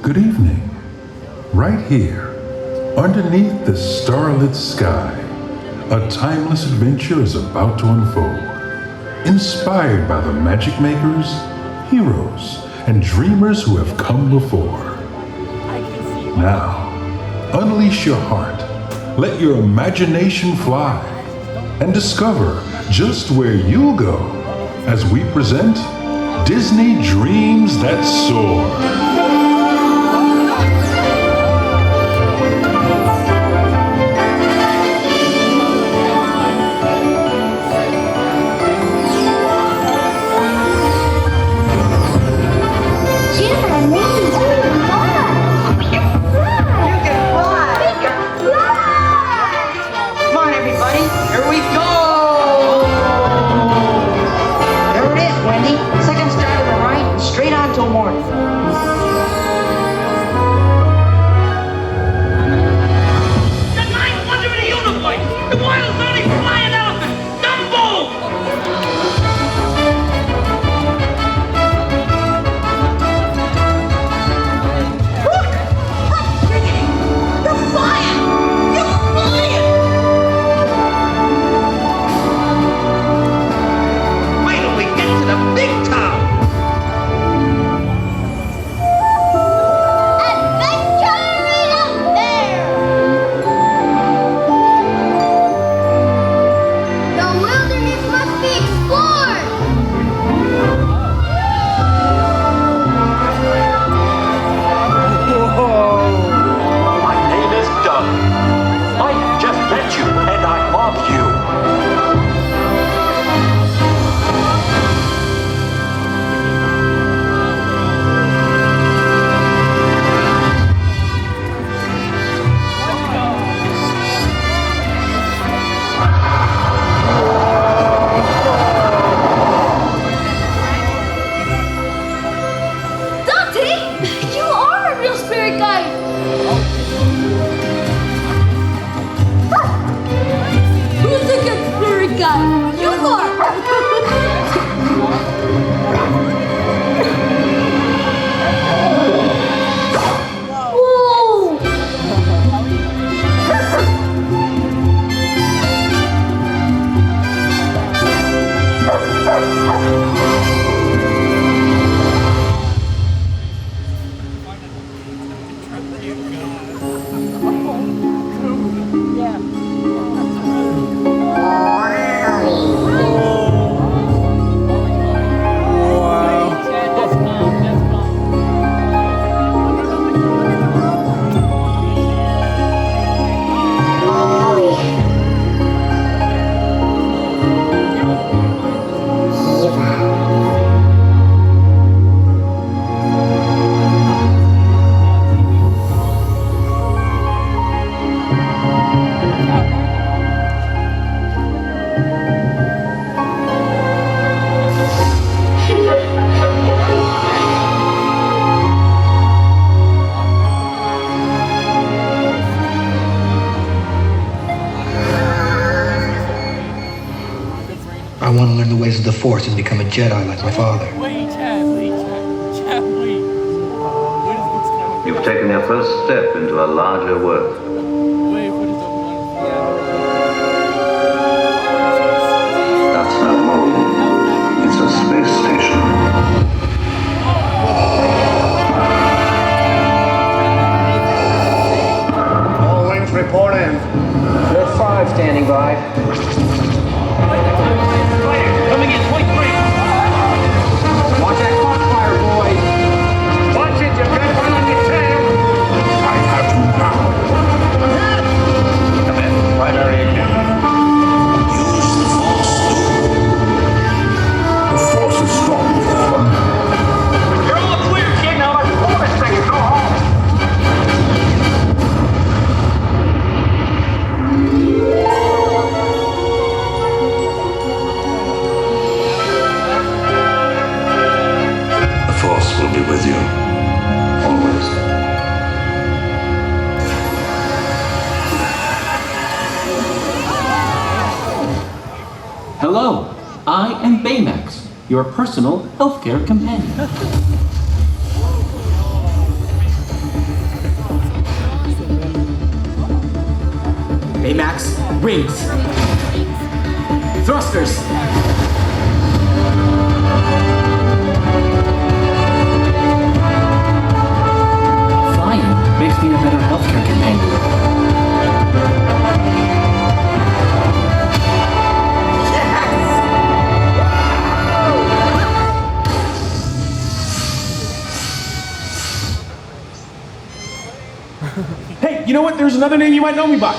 Good evening. Right here, underneath the starlit sky, a timeless adventure is about to unfold. Inspired by the magic makers, heroes, and dreamers who have come before. Now, unleash your heart, let your imagination fly, and discover just where you'll go as we present Disney Dreams That Soar. I want to learn the ways of the Force and become a Jedi like my father. You've taken your first step into a larger world. That's no moon. It's a space station. All wings report in. There's 5 standing by. Coming in, point 3. Watch that crossfire, boys. Watch it, you better run on your tail. I have you now. Come in, primary again. Use the Force. The Force is strong with them. You're all clear, kid. Now let's pull this thing and go home. Force will be with you, always. Hello, I am Baymax, your personal healthcare companion. Rings. Thrusters. Flying makes me a better healthcare companion. Hey, you know what? There's another name you might know me by.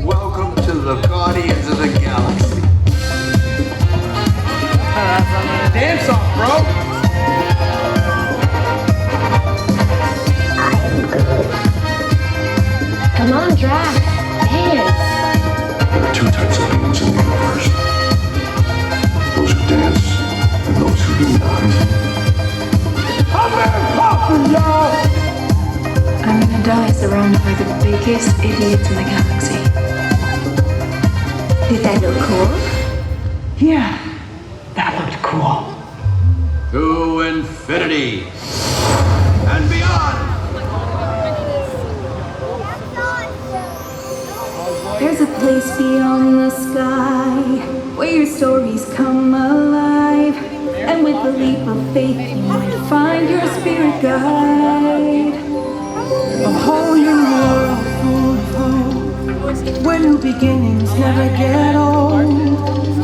Welcome to the Guardians of the Galaxy. Dance off, bro. Come on, Drax. Dance. There are two types of beings in the universe. Those who dance and those who do not. I'm gonna die surrounded by the biggest idiots in the galaxy. Did that look cool? Yeah, that looked cool. To infinity and beyond. There's a place beyond the sky where your stories come alive. And with a leap of faith, you might find your spirit guide. A whole new world full of hope, where new beginnings never get old.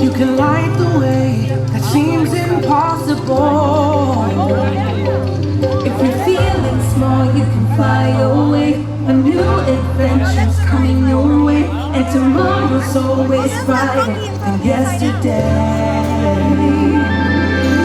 You can light the way that seems impossible. If you're feeling small, you can fly away. A new adventure's coming your way, and tomorrow's always brighter than yesterday.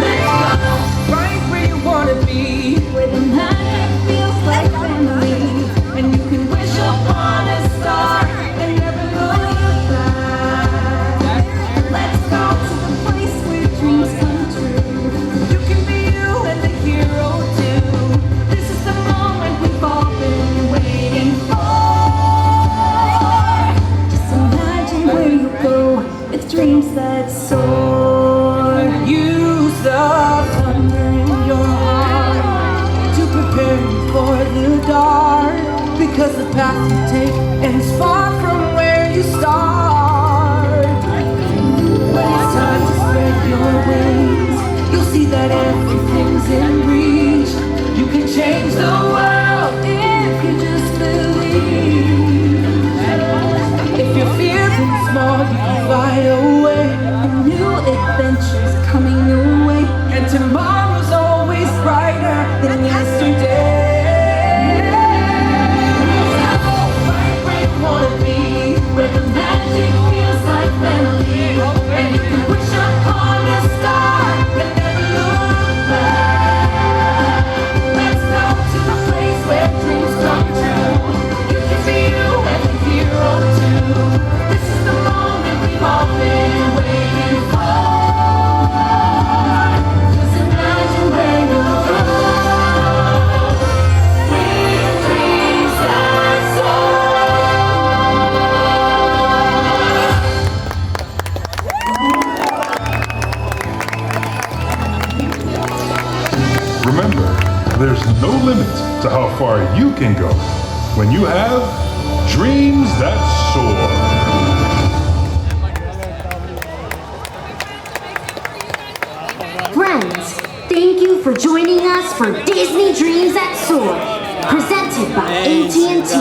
Let's go Right where you wanna be, where the magic feels like family, and you can wish upon a star and never look back. Let's go to the place where dreams come true. you can be you and the hero too. This is the moment we've all been waiting for. Just imagine where you go with dreams that soar. Use the thunder in your heart to prepare you for the dark, because the path you take ends far from where you start. When it's time to spread your wings, you'll see that everything's in reach. You can change the world if you just believe. If you're feeling small, you can fly away. A new adventure's coming your way, And tomorrow's always brighter than yesterday. Right where you wanna be, where the magic feels like family, and you can wish upon a star and never look back. Let's go to the place where dreams come true. You can be you and the hero too. This is the moment we've all been waiting for. Just imagine where you'll go with dreams that soar. Remember, there's no limit to how far you can go when you have dreams that soar. Friends, thank you for joining us for Disney Dreams That Soar, presented by AT&T.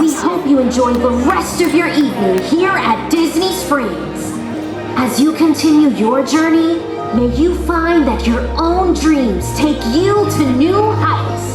We hope you enjoy the rest of your evening here at Disney Springs. As you continue your journey, may you find that your own dreams take you to new heights.